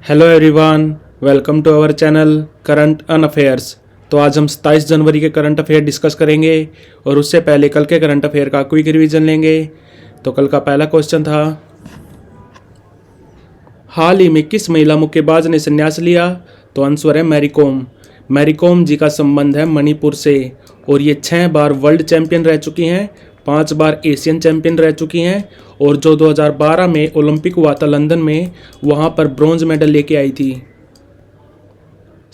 Hello everyone, welcome to our channel current un affairs. तो आज हम 27 जनवरी के करंट अफेयर डिस्कस करेंगे और उससे पहले कल के करंट अफेयर का क्विक रिवीजन लेंगे। तो कल का पहला क्वेश्चन था, हाल ही में किस महिला मुक्केबाज ने संन्यास लिया? तो आंसर है मैरी कॉम। मैरी कॉम जी का संबंध है मणिपुर से और ये 6 बार वर्ल्ड चैंपियन रह चुकी हैं, 5 बार एशियन चैंपियन रह चुकी हैं और जो 2012 में ओलंपिक हुआ था लंदन में, वहां पर ब्रॉन्ज मेडल लेके आई थी।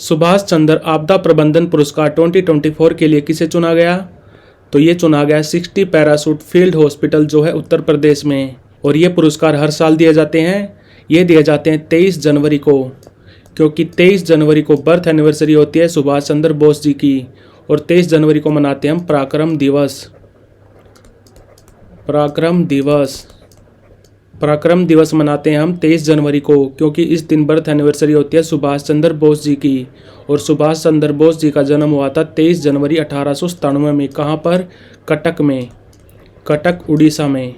सुभाष चंद्र आपदा प्रबंधन पुरस्कार 2024 के लिए किसे चुना गया? तो ये चुना गया 60 पैराशूट फील्ड हॉस्पिटल जो है उत्तर प्रदेश में, और ये पुरस्कार हर साल दिए जाते हैं। ये दिए जाते हैं 23 जनवरी को, क्योंकि 23 जनवरी को बर्थ एनिवर्सरी होती है सुभाष चंद्र बोस जी की, और 23 जनवरी को मनाते हैं हम पराक्रम दिवस। पराक्रम दिवस मनाते हैं हम 23 जनवरी को, क्योंकि इस दिन बर्थ एनिवर्सरी होती है सुभाष चंद्र बोस जी की, और सुभाष चंद्र बोस जी का जन्म हुआ था 23 जनवरी 1897 में। कहाँ पर? कटक में, कटक उड़ीसा में।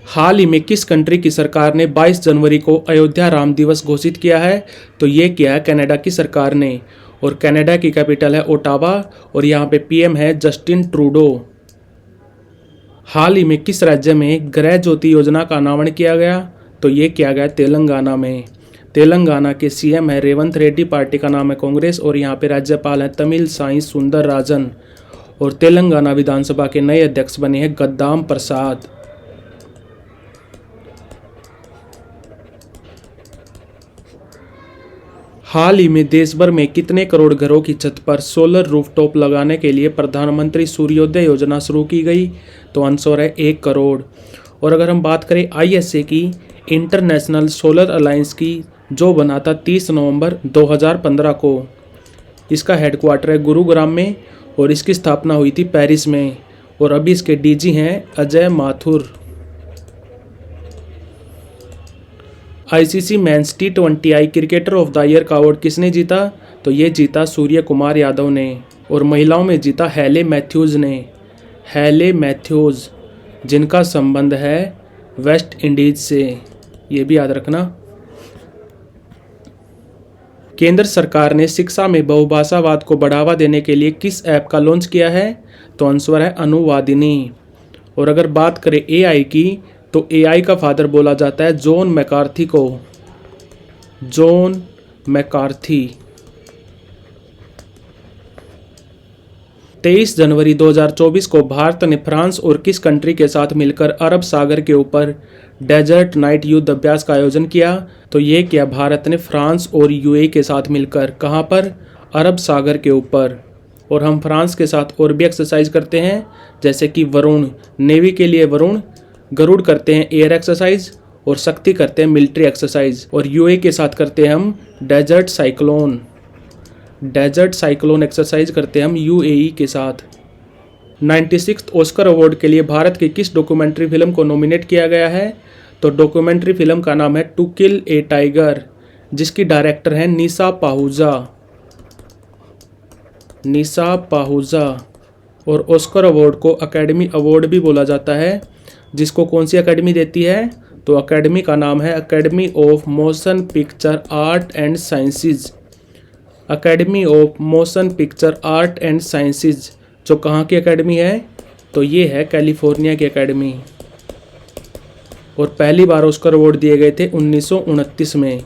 हाल ही में किस कंट्री की सरकार ने 22 जनवरी को अयोध्या राम दिवस घोषित किया है? तो ये किया है कनाडा की सरकार ने, और कनाडा की कैपिटल है ओटावा, और यहाँ पे पीएम है जस्टिन ट्रूडो। हाल ही में किस राज्य में गृह ज्योति योजना का अनावरण किया गया? तो ये किया गया तेलंगाना में। तेलंगाना के सीएम है रेवंत रेड्डी, पार्टी का नाम है कांग्रेस, और यहाँ पे राज्यपाल है तमिल साई सुंदर राजन, और तेलंगाना विधानसभा के नए अध्यक्ष बने हैं गद्दाम प्रसाद। हाल ही में देश भर में कितने करोड़ घरों की छत पर सोलर रूफटॉप लगाने के लिए प्रधानमंत्री सूर्योदय योजना शुरू की गई? तो आंसर है 1 करोड़। और अगर हम बात करें आईएसए की, इंटरनेशनल सोलर अलायंस की, जो बना था 30 नवंबर 2015 को, इसका हेडक्वार्टर है गुरुग्राम में, और इसकी स्थापना हुई थी पेरिस में, और अभी इसके डीजी हैं Ajay Mathur. ICC men's T20I cricketer of the year का अवार्ड किसने जीता? तो ये जीता सूर्य कुमार यादव ने, और महिलाओं में जीता हेले मैथ्यूज ने। हेले मैथ्यूज जिनका संबंध है वेस्ट इंडीज से, ये भी याद रखना। केंद्र सरकार ने शिक्षा में बहुभाषावाद को बढ़ावा देने के लिए किस ऐप का लॉन्च किया है? तो आंसर है अनुवादिनी। और अगर बात करें एआई की, तो एआई का फादर बोला जाता है जॉन मैकार्थी को, जॉन मैकार्थी। 23 जनवरी 2024 को भारत ने फ्रांस और किस कंट्री के साथ मिलकर अरब सागर के ऊपर डेजर्ट नाइट युद्ध अभ्यास का आयोजन किया? तो ये किया भारत ने फ्रांस और यूएई के साथ मिलकर। कहाँ पर? अरब सागर के ऊपर। और हम फ्रांस के साथ और भी एक्सरसाइज करते हैं, जैसे कि वरुण, नेवी के लिए वरुण, गरुड़ करते हैं एयर एक्सरसाइज, और शक्ति करते हैं मिलिट्री एक्सरसाइज, और यूएई के साथ करते हैं हम डेजर्ट साइक्लोन एक्सरसाइज करते हैं हम यूएई के साथ। 96th ऑस्कर अवार्ड के लिए भारत की किस डॉक्यूमेंट्री फिल्म को नॉमिनेट किया गया है? तो डॉक्यूमेंट्री फिल्म का नाम है टू किल ए टाइगर, जिसकी डायरेक्टर है निशा पाहुजा। और ऑस्कर अवार्ड को अकेडमी अवार्ड भी बोला जाता है, जिसको कौन सी अकेडमी देती है? तो अकेडमी का नाम है academy of motion picture art and sciences. Academy of motion picture art and sciences जो कहाँ की अकेडमी है? तो ये है कैलिफोर्निया की अकेडमी, और पहली बार ऑस्कर अवार्ड दिए गए थे 1929 में।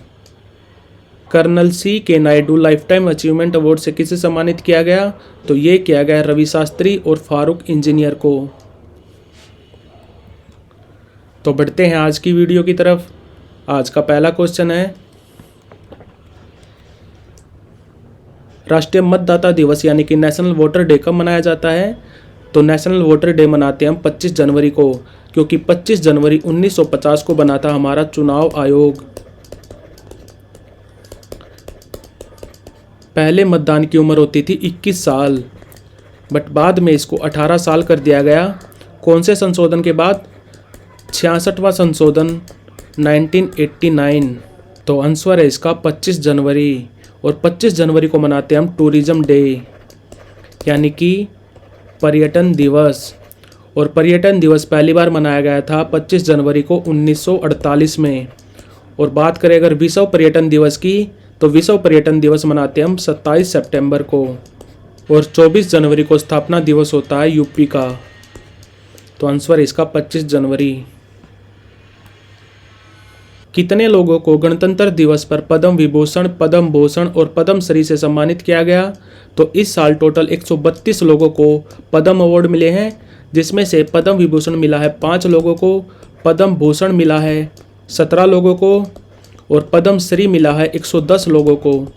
कर्नल सी के Naidu life time achievement award से किसे सम्मानित किया गया? तो ये किया गया रवि शास्त्री और फारूक इंजीनियर को। तो बढ़ते हैं आज की वीडियो की तरफ। आज का पहला क्वेश्चन है, राष्ट्रीय मतदाता दिवस यानी कि नेशनल वोटर डे कब मनाया जाता है? तो नेशनल वोटर डे मनाते हैं हम 25 जनवरी को, क्योंकि 25 जनवरी 1950 को बना था हमारा चुनाव आयोग। पहले मतदान की उम्र होती थी 21 साल, बट बाद में इसको 18 साल कर दिया गया। कौन से संशोधन के बाद? 66वां संशोधन 1989। तो आंसर है इसका 25 जनवरी, और 25 जनवरी को मनाते हैं हम टूरिज्म डे यानी कि पर्यटन दिवस। और पर्यटन दिवस पहली बार मनाया गया था 25 जनवरी को 1948 में, और बात करें अगर विश्व पर्यटन दिवस की, तो विश्व पर्यटन दिवस मनाते हैं हम 27 सितंबर को। और 24 जनवरी को स्थापना दिवस होता है यूपी का। तो आंसर है इसका 25 जनवरी। कितने लोगों को गणतंत्र दिवस पर पद्म विभूषण, पद्म भूषण और पद्म श्री से सम्मानित किया गया? तो इस साल टोटल 132 लोगों को पद्म अवार्ड मिले हैं, जिसमें से पद्म विभूषण मिला है 5 लोगों को, पद्म भूषण मिला है 17 लोगों को और पद्म श्री मिला है 110 लोगों को।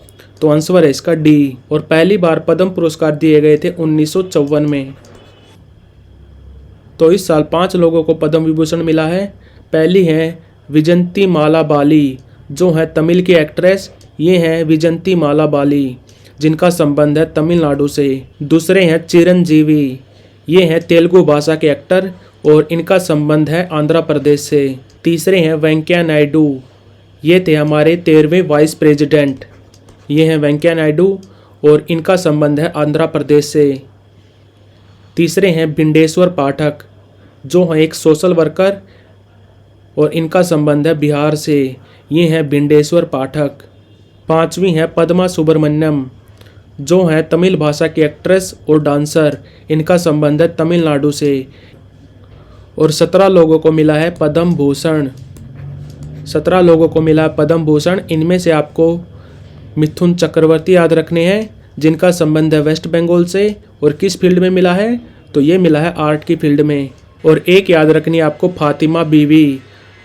तो आंसर है इसका डी। और पहली बार पद्म पुरस्कार दिए गए थे 1954 में। तो इस साल 5 लोगों को पद्म विभूषण मिला है। पहली है विजंती माला बाली, जो है तमिल की एक्ट्रेस। ये हैं विजंती माला बाली, जिनका संबंध है तमिलनाडु से। दूसरे हैं चिरंजीवी, ये हैं तेलुगु भाषा के एक्टर और इनका संबंध है आंध्र प्रदेश से। तीसरे हैं वेंकैया नायडू, ये थे हमारे 13वें वाइस प्रेसिडेंट। ये हैं वेंकैया नायडू और इनका संबंध है आंध्र प्रदेश से। तीसरे हैं बिंडेश्वर पाठक, जो हैं एक सोशल वर्कर और इनका संबंध है बिहार से। ये हैं बिंडेश्वर पाठक। पांचवी हैं पद्मा सुब्रमण्यम, जो हैं तमिल भाषा की एक्ट्रेस और डांसर। इनका संबंध है तमिलनाडु से। और 17 लोगों को मिला है पद्म भूषण। 17 लोगों को मिला है पद्म भूषण। इनमें से आपको मिथुन चक्रवर्ती याद रखने हैं, जिनका संबंध है वेस्ट बंगाल से। और किस फील्ड में मिला है? तो ये मिला है आर्ट की फील्ड में। और एक याद रखनी है आपको फातिमा बीवी,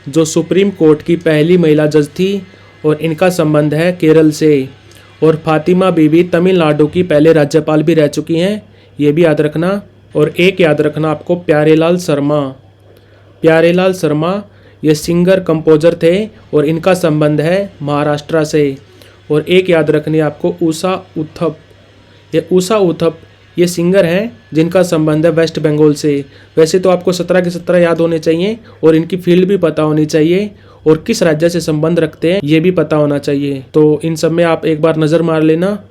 जो सुप्रीम कोर्ट की पहली महिला जज थी और इनका संबंध है केरल से। और फातिमा बीवी तमिलनाडु की पहले राज्यपाल भी रह चुकी हैं, ये भी याद रखना। और एक याद रखना आपको प्यारेलाल शर्मा। प्यारेलाल शर्मा ये सिंगर कंपोजर थे और इनका संबंध है महाराष्ट्र से। और एक याद रखनी है आपको उषा उथप। ये उषा उथप ये सिंगर हैं जिनका संबंध है वेस्ट बंगाल से। वैसे तो आपको 17 के 17 याद होने चाहिए और इनकी फील्ड भी पता होनी चाहिए और किस राज्य से संबंध रखते हैं ये भी पता होना चाहिए। तो इन सब में आप एक बार नज़र मार लेना।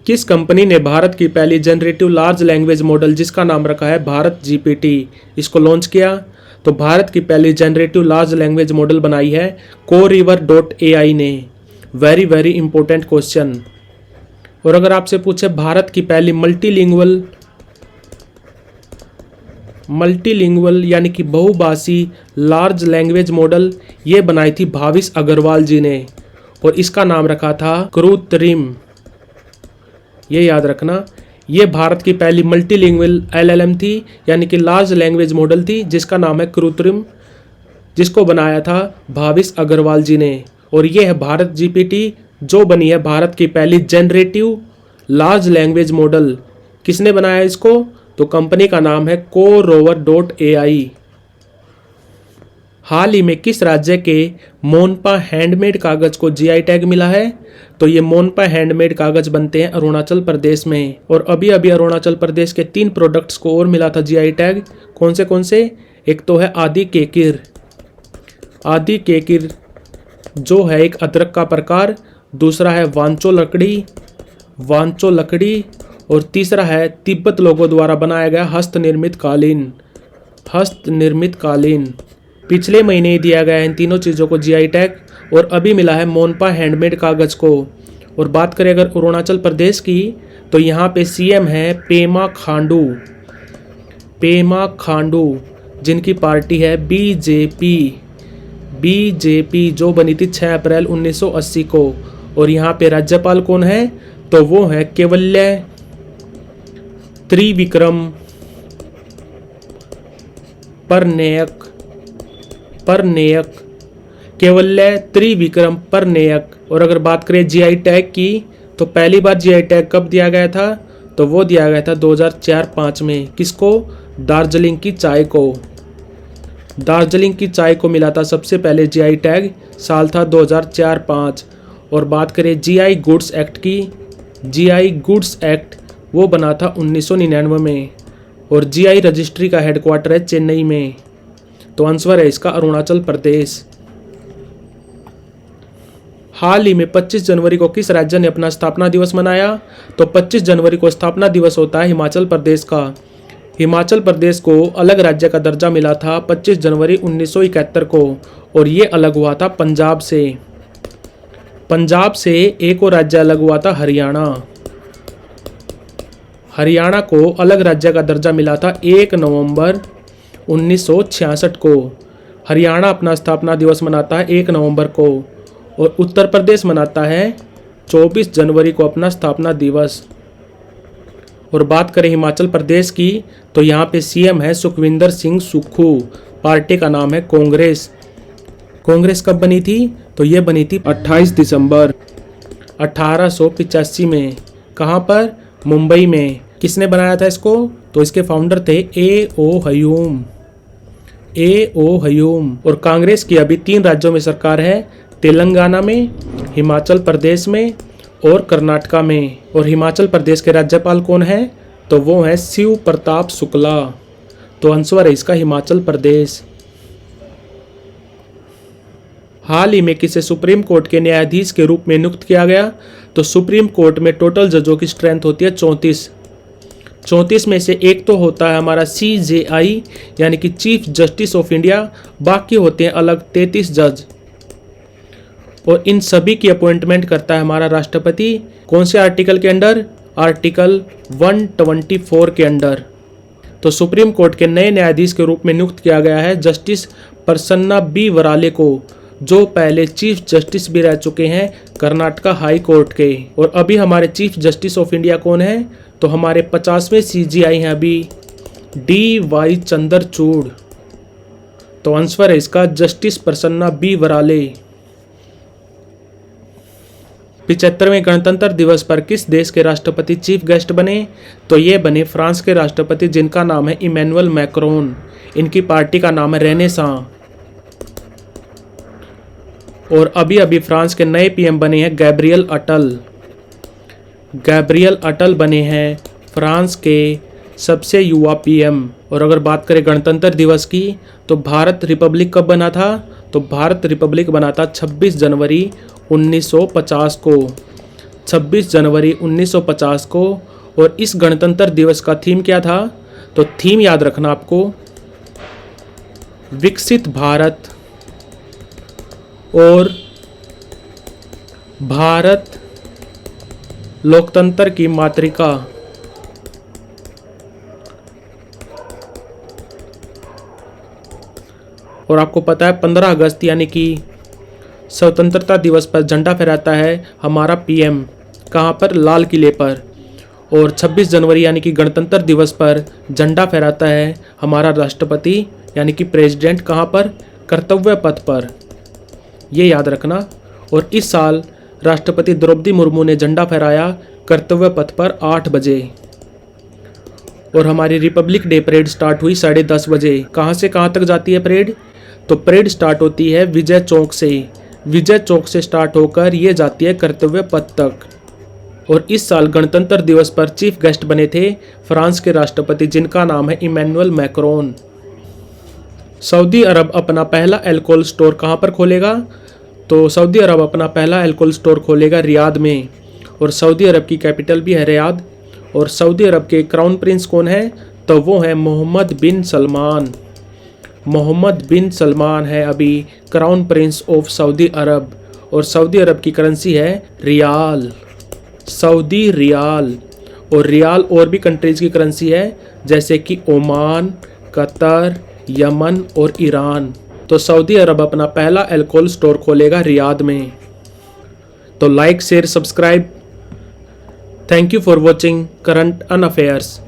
किस कंपनी ने भारत की पहली जनरेटिव लार्ज लैंग्वेज मॉडल, जिसका नाम रखा है भारत जीपीटी, इसको लॉन्च किया? तो भारत की पहली जनरेटिव लार्ज लैंग्वेज मॉडल बनाई है CoRiver.ai ने। Very very important question. और अगर आपसे पूछे भारत की पहली मल्टीलिंगुअल यानी कि बहुभाषी लार्ज लैंग्वेज मॉडल, ये बनाई थी भाविश अग्रवाल जी ने और इसका नाम रखा था कृत्रिम। ये याद रखना, ये भारत की पहली मल्टीलिंगुअल LLM थी, यानी कि लार्ज लैंग्वेज मॉडल थी, जिसका नाम है कृत्रिम, जिसको बनाया था भाविश अग्रवाल जी ने। और ये है भारत जीपीटी, जो बनी है भारत की पहली जनरेटिव लार्ज लैंग्वेज मॉडल। किसने बनाया इसको? तो कंपनी का नाम है CoRiver.ai। हाल ही में किस राज्य के मोनपा हैंडमेड कागज को GI टैग मिला है? तो ये मोनपा हैंडमेड कागज बनते हैं अरुणाचल प्रदेश में। और अभी अभी अरुणाचल प्रदेश के 3 प्रोडक्ट्स को और मिला था GI टैग। कौन से? एक तो है आदि केकिर। आदि केकिर जो है एक अदरक का प्रकार। दूसरा है वांचो लकड़ी। और तीसरा है तिब्बत लोगों द्वारा बनाया गया हस्तनिर्मित कालीन। पिछले महीने ही दिया गया है इन तीनों चीज़ों को GI टैग और अभी मिला है मोनपा हैंडमेड कागज को। और बात करें अगर अरुणाचल प्रदेश की, तो यहाँ पे CM है पेमा खांडू, जिनकी पार्टी है बीजेपी, जो बनी थी 6 अप्रैल 1980 को। और यहाँ पे राज्यपाल कौन है? तो वो है केवल्य त्रिविक्रम परनेयक। और अगर बात करें GI टैग की, तो पहली बार GI टैग कब दिया गया था? तो वो दिया गया था 2004-05 में। किसको? दार्जिलिंग की चाय को मिला था सबसे पहले GI टैग, साल था 2004-05। और बात करें GI गुड्स एक्ट की, GI गुड्स एक्ट वो बना था 1999 में। और GI रजिस्ट्री का हेडक्वार्टर है चेन्नई में। तो आंसर है इसका अरुणाचल प्रदेश। हाल ही में 25 जनवरी को किस राज्य ने अपना स्थापना दिवस मनाया? तो 25 जनवरी को स्थापना दिवस होता है हिमाचल प्रदेश का। हिमाचल प्रदेश को अलग राज्य का दर्जा मिला था 25 जनवरी 1971 को और ये अलग हुआ था पंजाब से। पंजाब से एक और राज्य अलग हुआ था हरियाणा। हरियाणा को अलग राज्य का दर्जा मिला था 1 नवंबर 1966 को। हरियाणा अपना स्थापना दिवस मनाता है 1 नवंबर को और उत्तर प्रदेश मनाता है 24 जनवरी को अपना स्थापना दिवस। और बात करें हिमाचल प्रदेश की तो यहाँ पे सीएम है सुखविंदर सिंह सुक्खू। पार्टी का नाम है कांग्रेस। कांग्रेस कब बनी थी? तो ये बनी थी 28 दिसंबर 1885 में। कहाँ पर? मुंबई में। किसने बनाया था इसको? तो इसके फाउंडर थे ए.ओ. हयूम। ए.ओ. हयूम। और कांग्रेस की अभी 3 राज्यों में सरकार है, तेलंगाना में, हिमाचल प्रदेश में और कर्नाटका में। और हिमाचल प्रदेश के राज्यपाल कौन है? तो वो है शिव प्रताप शुक्ला। तो आंसर है इसका हिमाचल प्रदेश। हाल ही में किसे सुप्रीम कोर्ट के न्यायाधीश के रूप में नियुक्त किया गया? तो सुप्रीम कोर्ट में टोटल जजों की स्ट्रेंथ होती है 34। 34 में से एक तो होता है हमारा CJI यानी कि चीफ जस्टिस ऑफ इंडिया, बाकी होते हैं अलग 33 जज। और इन सभी की अपॉइंटमेंट करता है हमारा राष्ट्रपति। कौन से आर्टिकल के अंडर? आर्टिकल 124 के अंडर। तो सुप्रीम कोर्ट के नए न्यायाधीश के रूप में नियुक्त किया गया है जस्टिस प्रसन्ना बी वराले को, जो पहले चीफ जस्टिस भी रह चुके हैं कर्नाटका हाई कोर्ट के। और अभी हमारे चीफ जस्टिस ऑफ इंडिया कौन है? तो हमारे 50वें CJI हैं अभी DY चंद्रचूड़। तो आंसर है इसका जस्टिस प्रसन्ना बी वराले। 75वें गणतंत्र दिवस पर किस देश के राष्ट्रपति चीफ गेस्ट बने? तो ये बने फ्रांस के राष्ट्रपति जिनका नाम है इमैनुअल मैक्रोन। इनकी पार्टी का नाम है रेनेसां। और अभी अभी फ्रांस के नए PM बने हैं गैब्रियल अटल। गैब्रियल अटल बने हैं फ्रांस के सबसे युवा PM। और अगर बात करें गणतंत्र दिवस की तो भारत रिपब्लिक कब बना था? तो भारत रिपब्लिक बना था 26 जनवरी 1950 को। 26 जनवरी 1950 को। और इस गणतंत्र दिवस का थीम क्या था? तो थीम याद रखना आपको, विकसित भारत और भारत लोकतंत्र की मातृका। और आपको पता है 15 अगस्त यानी कि स्वतंत्रता दिवस पर झंडा फहराता है हमारा PM। कहाँ पर? लाल किले पर। और 26 जनवरी यानी कि गणतंत्र दिवस पर झंडा फहराता है हमारा राष्ट्रपति यानी कि प्रेसिडेंट। कहाँ पर? कर्तव्य पथ पर। ये याद रखना। और इस साल राष्ट्रपति द्रौपदी मुर्मू ने झंडा फहराया कर्तव्य पथ पर 8 बजे। और हमारी रिपब्लिक डे परेड स्टार्ट हुई 10:30 बजे। कहाँ से कहाँ तक जाती है परेड? तो परेड स्टार्ट होती है विजय चौक से। विजय चौक से स्टार्ट होकर ये जाती है कर्तव्य पथ तक। और इस साल गणतंत्र दिवस पर चीफ गेस्ट बने थे फ्रांस के राष्ट्रपति जिनका नाम है इमैनुअल मैक्रोन। सऊदी अरब अपना पहला अल्कोहल स्टोर कहाँ पर खोलेगा? तो सऊदी अरब अपना पहला अल्कोहल स्टोर खोलेगा रियाद में। और सऊदी अरब की कैपिटल भी है रियाद। और सऊदी अरब के क्राउन प्रिंस कौन है? तो वो है मोहम्मद बिन सलमान। मोहम्मद बिन सलमान है अभी क्राउन प्रिंस ऑफ सऊदी अरब। और सऊदी अरब की करेंसी है रियाल, सऊदी रियाल। और रियाल और भी कंट्रीज की करेंसी है जैसे कि ओमान, कतर, यमन और ईरान। तो सऊदी अरब अपना पहला अल्कोहल स्टोर खोलेगा रियाद में। तो like, share, subscribe. Thank you for watching current un affairs.